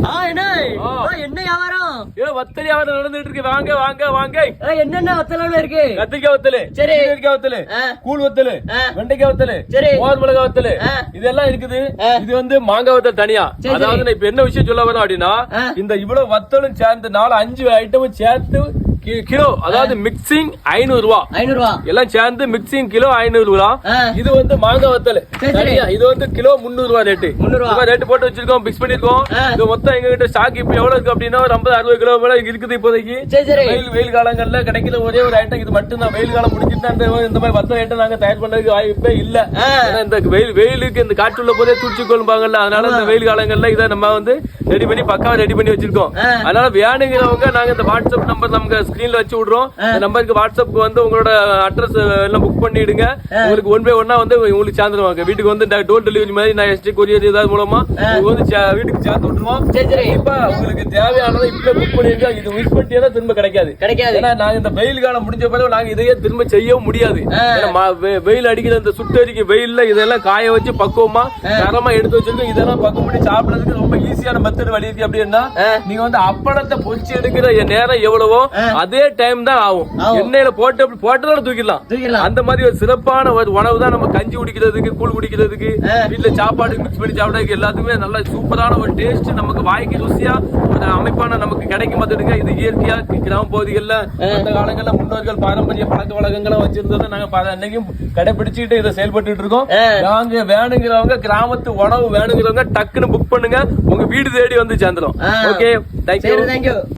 என்ன வியாபாரம்? வத்தல் வியாபாரம் நடந்துட்டு இருக்கு. வாங்க வாங்க வாங்க. என்னென்ன வத்தல் இருக்கு? கத்திரிக்காய் வத்தல், சரி, கத்திரிக்காய் வத்தல், கூழ் வத்தல், வெண்டைக்காய் வத்தல், சரி, மோர் மிளகாய் வத்தல், இதெல்லாம் இருக்குது. இது வந்து மாங்காய் வத்தல் தனியா. அதாவது நான் இப்ப என்ன விஷயம் சொல்ல வரேன் அப்படின்னா, இந்த இவ்வளவு வத்தலும் சேர்ந்து 4-5 ஐட்டமும் சேர்த்து கிலோ, அதாவது மிக்சிங் 500 ரூபாய். 500 ரூபாய் எல்லாம் சேர்ந்து மிக்சிங் கிலோ 500 ரூபாய். இது வந்து மாங்காய் வத்தல் தனியா. இது வந்து கிலோ 300 ரூபாய் ரேட்டு. 300 ரூபாய் ரேட்டு போட்டு வச்சிருக்கோம், பிக்ஸ் பண்ணிருக்கோம். இது மொத்தம் எங்க கிட்ட ஸ்டாக் இப்ப எவ்வளவு இருக்கு அப்படின்னா ஒரு 50-60 கிலோ மேல இருக்குது இப்போதைக்கு. வெயில் காலங்கள்ல கிடைக்கிற ஒரே ஒரு ஐட்டம் இது மட்டும் தான். வெயில் காலம் முடிஞ்சிட்டு இந்த மாதிரி வத்தல் ஐட்டம் நாங்க தயார் பண்றதுக்கு வாய்ப்பே இல்ல. இந்த வெயிலுக்கு இந்த காற்றுள்ள போதே துடிச்சு கொள்ளுப்பாங்கல்ல, அதனால இந்த வெயில் காலங்கள்ல இதை நம்ம வந்து ரெடி பண்ணி பக்காவா ரெடி பண்ணி வச்சிருக்கோம். அதனால வேணுங்கிறவங்க நாங்க இந்த வாட்ஸ்அப் நம்பர் நமக்கு ஸ்கிரீன்ல வச்சு விடுறோம். இந்த நம்பருக்கு வாட்ஸ்அப்புக்கு வந்து உங்களோட அட்ரஸ் எல்லாம் புக் பண்ணிடுங்க. உங்களுக்கு 1 by 1 வந்து உங்களுக்கு சேர்ந்துருவாங்க. வீட்டுக்கு வந்து டோர் டெலிவரி மாதிரி நான் எஸ்டி கொரியர் ஏதாவது மூலமா வந்து வீட்டுக்கு சேர்த்து விட்டுருவோம். இப்ப உங்களுக்கு தேவையானதை இப்ப புக் பண்ணிருக்கா. இது மிஸ் பண்ணிட்டா திரும்ப கிடைக்காது. ஏன்னா நாங்க இந்த வெயில் காலம் முடிஞ்ச பிறகு நாங்க இதையே திரும்ப செய்யவும் முடியாது. வெயில் அடிக்கிற இந்த சுட்டரிக்கு வெயில்ல இதெல்லாம் காய வச்சு பக்குவமா தரமா எடுத்து வச்சிருக்கோம். இதெல்லாம் பக்குவம் பண்ணி சாப்பிடறதுக்கு ரொம்ப ஈஸியான மெத்தட் வழி இருக்கு. அப்படின்னா நீங்க வந்து அப்பளத்தை பொரிச்சு எடுக்கிற நேரம் எவ்வளவோ அதே டைம் தான் ஆகும். எண்ணெயில போட்டதோட தூக்கிடலாம். அந்த மாதிரி ஒரு சிறப்பான ஒரு உணவு தான் நம்ம கஞ்சி குடிக்கிறதுக்கு, கூழ் குடிக்கிறதுக்கு, வீட்டுல சாப்பாடு மிக்ஸ் பண்ணி சாப்பிடறதுக்கு எல்லாத்துக்குமே நல்ல சூப்பரான ஒரு டேஸ்ட், நமக்கு வாய்க்கு ருசியா ஒரு அமைப்பான நமக்கு கிடைக்கும். பார்த்துடுங்க, இது இயற்கையா கிராம பகுதிகள்ல அந்த காலங்கள்ல முன்னோர்கள் பாரம்பரிய பழக்க வழக்கங்களை வச்சிருந்ததை நாங்க அன்னைக்கும் கடைபிடிச்சுட்டு இதை செயல்பட்டு இருக்கோம். நாங்க வேணுங்கிறவங்க கிராமத்து உணவு வேணுங்கிறவங்க டக்குன்னு புக் பண்ணுங்க, உங்க வீடு தேடி வந்து சேர்ந்துடும். Okay, thank you.